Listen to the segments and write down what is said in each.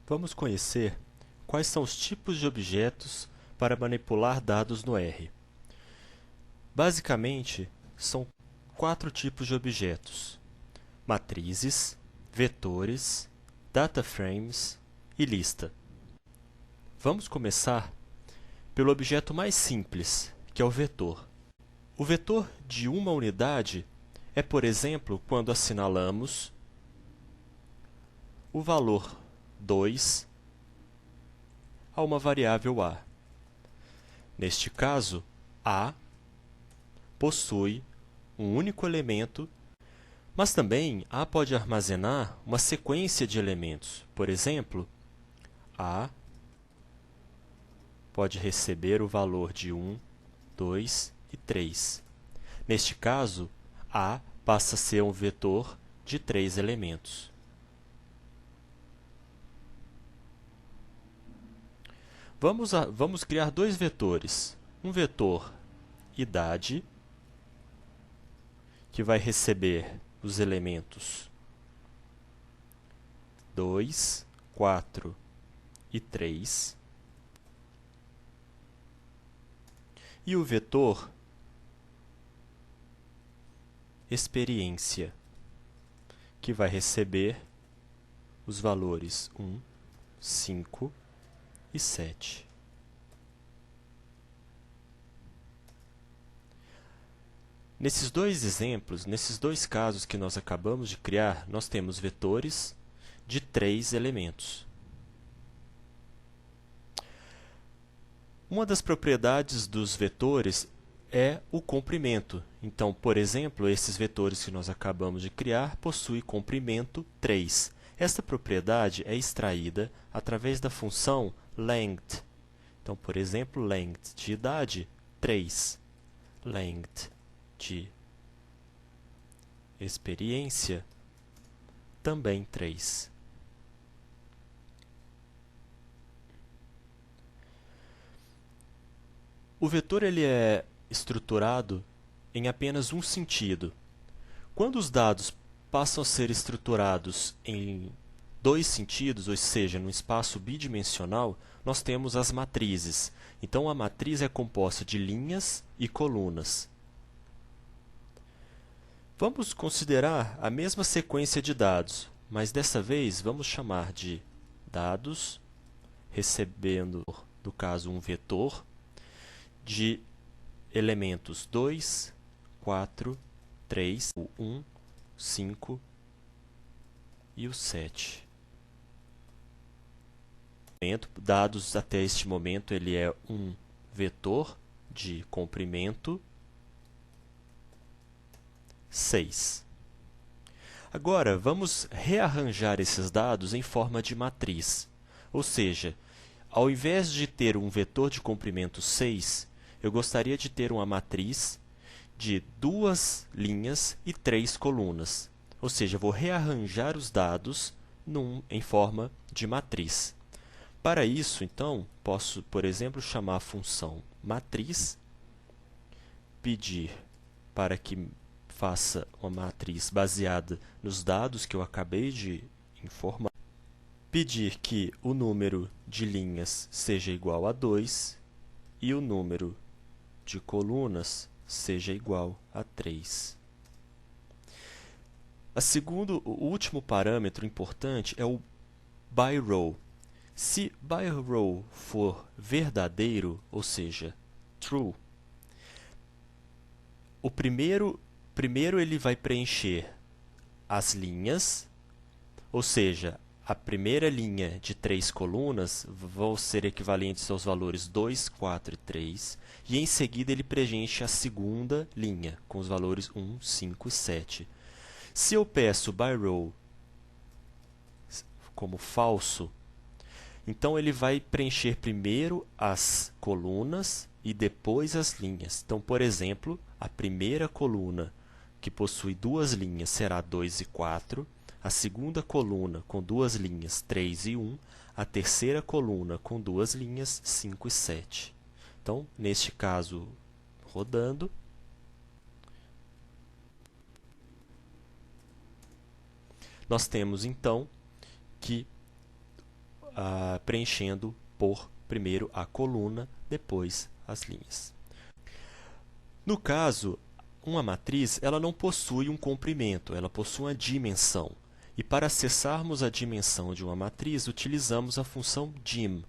Vamos conhecer quais são os tipos de objetos para manipular dados no R. Basicamente, são 4 tipos de objetos: matrizes, vetores, data frames e lista. Vamos começar pelo objeto mais simples, que é o vetor. O vetor de uma unidade é, por exemplo, quando assinalamos o valor 2 a uma variável a. Neste caso, a possui um único elemento, mas também a pode armazenar uma sequência de elementos. Por exemplo, a pode receber o valor de 1, 2 e 3. Neste caso, a passa a ser um vetor de 3 elementos. Vamos criar dois vetores. Um vetor idade, que vai receber os elementos 2, 4 e 3. E o vetor experiência, que vai receber os valores 1, 5 e 7. Nesses dois exemplos, nesses dois casos que nós acabamos de criar, nós temos vetores de 3 elementos. Uma das propriedades dos vetores é o comprimento. Então, por exemplo, esses vetores que nós acabamos de criar possuem comprimento 3. Esta propriedade é extraída através da função length. Então, por exemplo, length de idade, 3. Length de experiência, também 3. O vetor ele é estruturado em apenas um sentido. Quando os dados passam a ser estruturados em dois sentidos, ou seja, no espaço bidimensional, nós temos as matrizes. Então, a matriz é composta de linhas e colunas. Vamos considerar a mesma sequência de dados, mas dessa vez vamos chamar de dados, recebendo, no caso, um vetor de elementos 2, 4, 3, o 1, 5 e o 7. Dados até este momento, ele é um vetor de comprimento 6. Agora, vamos rearranjar esses dados em forma de matriz. Ou seja, ao invés de ter um vetor de comprimento 6, eu gostaria de ter uma matriz de 2 linhas e 3 colunas. Ou seja, eu vou rearranjar os dados em forma de matriz. Para isso, então, posso, por exemplo, chamar a função matriz, pedir para que faça uma matriz baseada nos dados que eu acabei de informar, pedir que o número de linhas seja igual a 2 e o número de colunas seja igual a 3. O último parâmetro importante é o by-row. Se by-row for verdadeiro, ou seja, true, o primeiro ele vai preencher as linhas, ou seja, a primeira linha de 3 colunas vão ser equivalentes aos valores 2, 4 e 3, e em seguida ele preenche a segunda linha, com os valores 1, 5 e 7. Se eu peço by-row como falso, então ele vai preencher primeiro as colunas e depois as linhas. Então, por exemplo, a primeira coluna, que possui 2 linhas, será 2 e 4. A segunda coluna com 2 linhas, 3 e 1. A terceira coluna com 2 linhas, 5 e 7. Então, neste caso, rodando, nós temos então que preenchendo por primeiro a coluna, depois as linhas. No caso, uma matriz ela não possui um comprimento, ela possui uma dimensão. E para acessarmos a dimensão de uma matriz, utilizamos a função dim.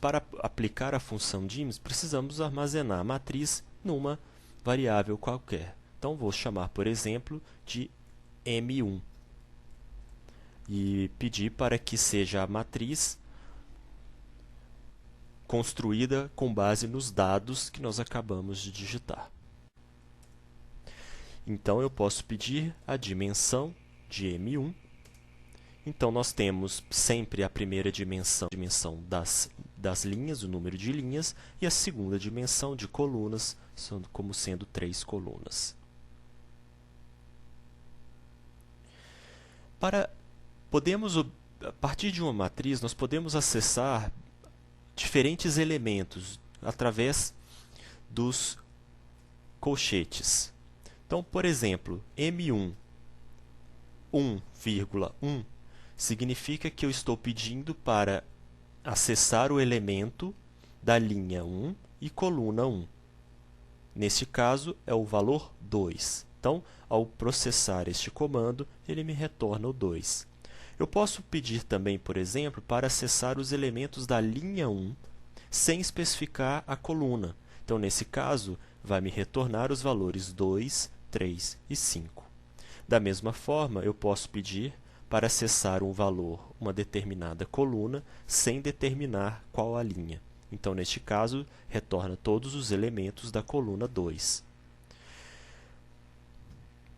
Para aplicar a função dim, precisamos armazenar a matriz numa variável qualquer. Então, vou chamar, por exemplo, de M1 e pedir para que seja a matriz construída com base nos dados que nós acabamos de digitar. Então, eu posso pedir a dimensão de M1. Então, nós temos sempre a primeira dimensão das linhas, o número de linhas, e a segunda dimensão de colunas, como sendo 3 colunas. A partir de uma matriz, nós podemos acessar diferentes elementos através dos colchetes. Então, por exemplo, M1, 1,1 significa que eu estou pedindo para acessar o elemento da linha 1 e coluna 1. Neste caso, é o valor 2. Então, ao processar este comando, ele me retorna o 2. Eu posso pedir também, por exemplo, para acessar os elementos da linha 1 sem especificar a coluna. Então, nesse caso, vai me retornar os valores 2, 3 e 5. Da mesma forma, eu posso pedir para acessar um valor, uma determinada coluna, sem determinar qual a linha. Então, neste caso, retorna todos os elementos da coluna 2.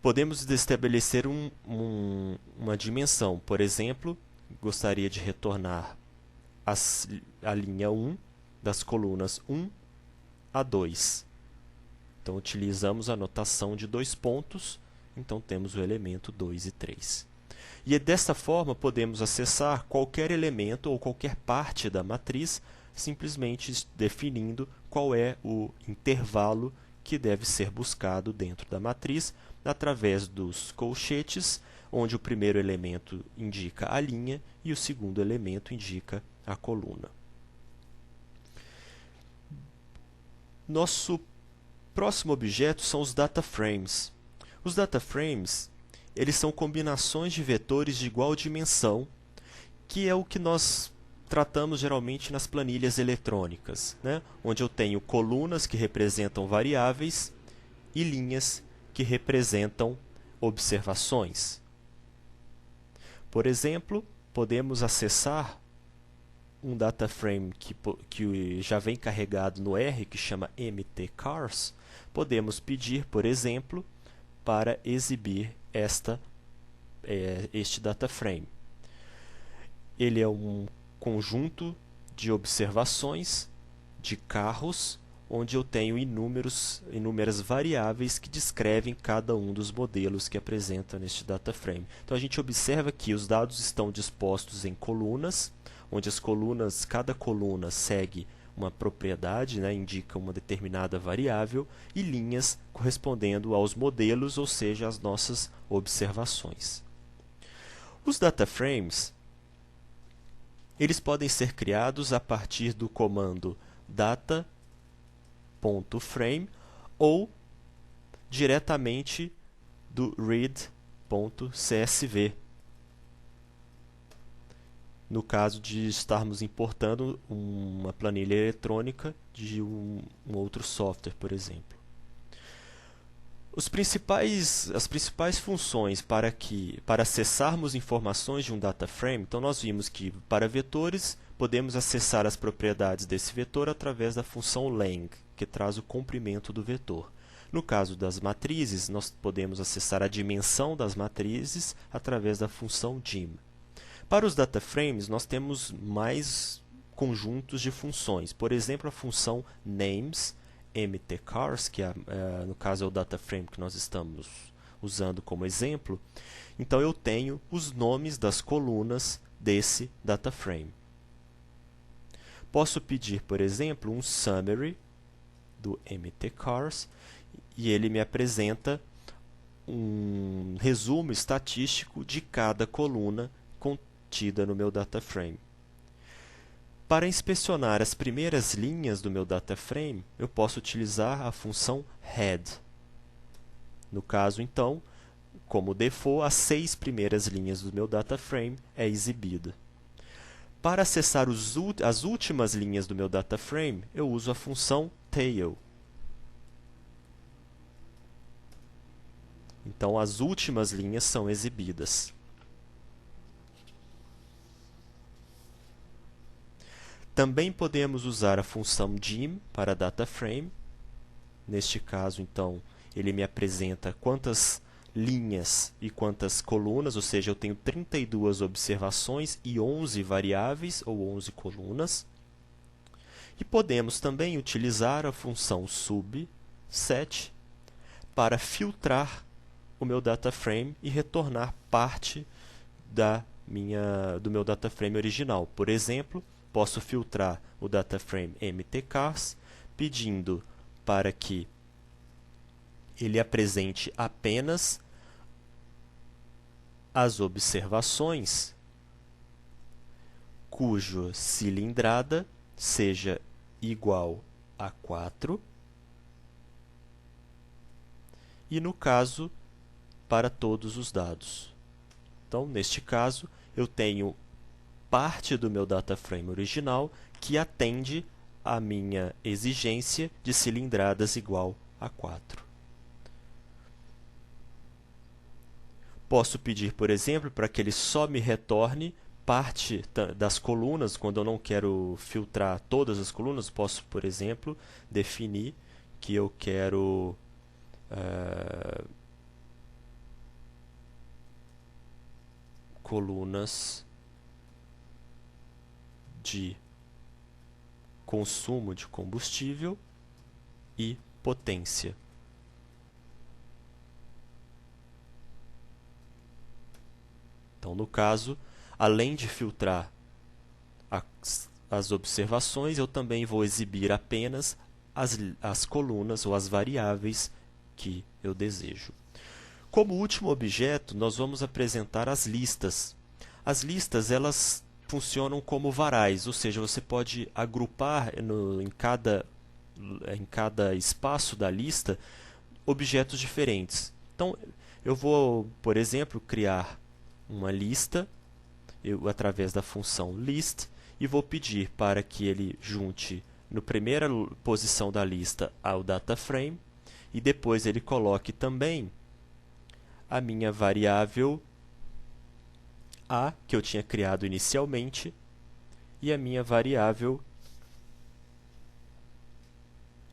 Podemos estabelecer uma dimensão. Por exemplo, gostaria de retornar a linha 1 das colunas 1 a 2. Então, utilizamos a notação de 2 pontos. Então, temos o elemento 2 e 3. E desta forma, podemos acessar qualquer elemento ou qualquer parte da matriz, simplesmente definindo qual é o intervalo que deve ser buscado dentro da matriz, através dos colchetes, onde o primeiro elemento indica a linha e o segundo elemento indica a coluna. Nosso próximo objeto são os data frames. Os data frames, eles são combinações de vetores de igual dimensão, que é o que nós tratamos geralmente nas planilhas eletrônicas, né? Onde eu tenho colunas que representam variáveis e linhas que representam observações. Por exemplo, podemos acessar um data frame que já vem carregado no R, que chama mtcars. Podemos pedir, por exemplo, para exibir este data frame. Ele é um conjunto de observações de carros, onde eu tenho inúmeras variáveis que descrevem cada um dos modelos que apresentam neste data frame. Então, a gente observa que os dados estão dispostos em colunas, onde cada coluna segue uma propriedade, né, indica uma determinada variável, e linhas correspondendo aos modelos, ou seja, às nossas observações. Os data frames, eles podem ser criados a partir do comando data.frame ou diretamente do read.csv. No caso de estarmos importando uma planilha eletrônica de um outro software, por exemplo. As principais funções para acessarmos informações de um data frame, então nós vimos que para vetores podemos acessar as propriedades desse vetor através da função lang, que traz o comprimento do vetor. No caso das matrizes, nós podemos acessar a dimensão das matrizes através da função dim. Para os data frames, nós temos mais conjuntos de funções. Por exemplo, a função names, mtcars, que no caso é o data frame que nós estamos usando como exemplo. Então, eu tenho os nomes das colunas desse data frame. Posso pedir, por exemplo, um summary do mtcars e ele me apresenta um resumo estatístico de cada coluna contida no meu data frame. Para inspecionar as primeiras linhas do meu data frame, eu posso utilizar a função head. No caso, então, como default, as 6 primeiras linhas do meu data frame é exibida. Para acessar as últimas linhas do meu data frame, eu uso a função tail. Então, as últimas linhas são exibidas. Também podemos usar a função dim para data frame. Neste caso, então, ele me apresenta quantas linhas e quantas colunas, ou seja, eu tenho 32 observações e 11 variáveis ou 11 colunas. E podemos também utilizar a função subset para filtrar o meu data frame e retornar parte do meu data frame original. Por exemplo, posso filtrar o data frame mtcars pedindo para que ele apresente apenas as observações cuja cilindrada seja igual a 4 e, no caso, para todos os dados. Então, neste caso, eu tenho parte do meu data frame original que atende à minha exigência de cilindradas igual a 4. Posso pedir, por exemplo, para que ele só me retorne parte das colunas. Quando eu não quero filtrar todas as colunas, posso, por exemplo, definir que eu quero colunas de consumo de combustível e potência. Então, no caso, além de filtrar as observações, eu também vou exibir apenas as colunas ou as variáveis que eu desejo. Como último objeto, nós vamos apresentar as listas. As listas, elas funcionam como varais, ou seja, você pode agrupar em cada espaço da lista objetos diferentes. Então, eu vou, por exemplo, criar uma lista através da função list e vou pedir para que ele junte na primeira posição da lista ao data frame e depois ele coloque também a minha variável a, que eu tinha criado inicialmente, e a minha variável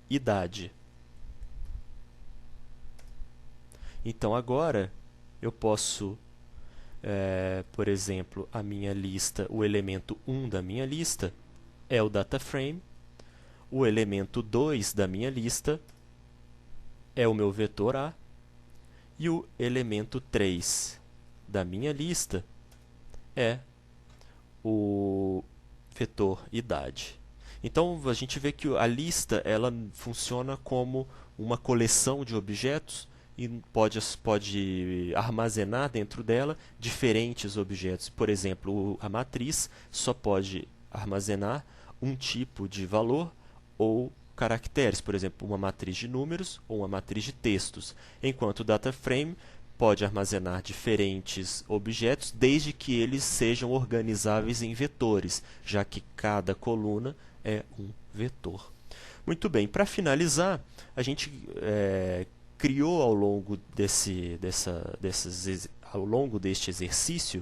idade. Então, agora, eu posso, por exemplo, a minha lista, o elemento 1 da minha lista é o data frame, o elemento 2 da minha lista é o meu vetor A, e o elemento 3 da minha lista é o vetor idade. Então, a gente vê que a lista ela funciona como uma coleção de objetos e pode armazenar dentro dela diferentes objetos. Por exemplo, a matriz só pode armazenar um tipo de valor ou caracteres, por exemplo, uma matriz de números ou uma matriz de textos, enquanto o data frame pode armazenar diferentes objetos desde que eles sejam organizáveis em vetores, já que cada coluna é um vetor. Muito bem, para finalizar, a gente criou ao longo ao longo deste exercício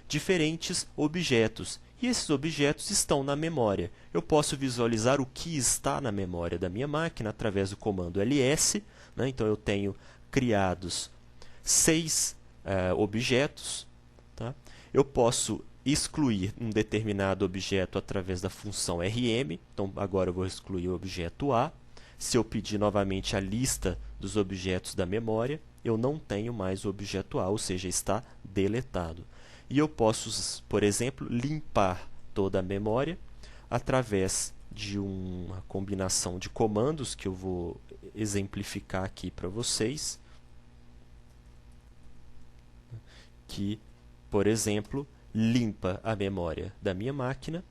diferentes objetos. E esses objetos estão na memória. Eu posso visualizar o que está na memória da minha máquina através do comando ls. Né? Então, eu tenho criados 6 objetos. Tá? Eu posso excluir um determinado objeto através da função rm. Então, agora eu vou excluir o objeto A. Se eu pedir novamente a lista dos objetos da memória, eu não tenho mais o objeto A, ou seja, está deletado. E eu posso, por exemplo, limpar toda a memória através de uma combinação de comandos que eu vou exemplificar aqui para vocês, que, por exemplo, limpa a memória da minha máquina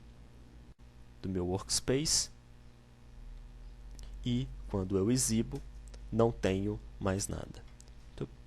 do meu workspace e, quando eu exibo, não tenho mais nada.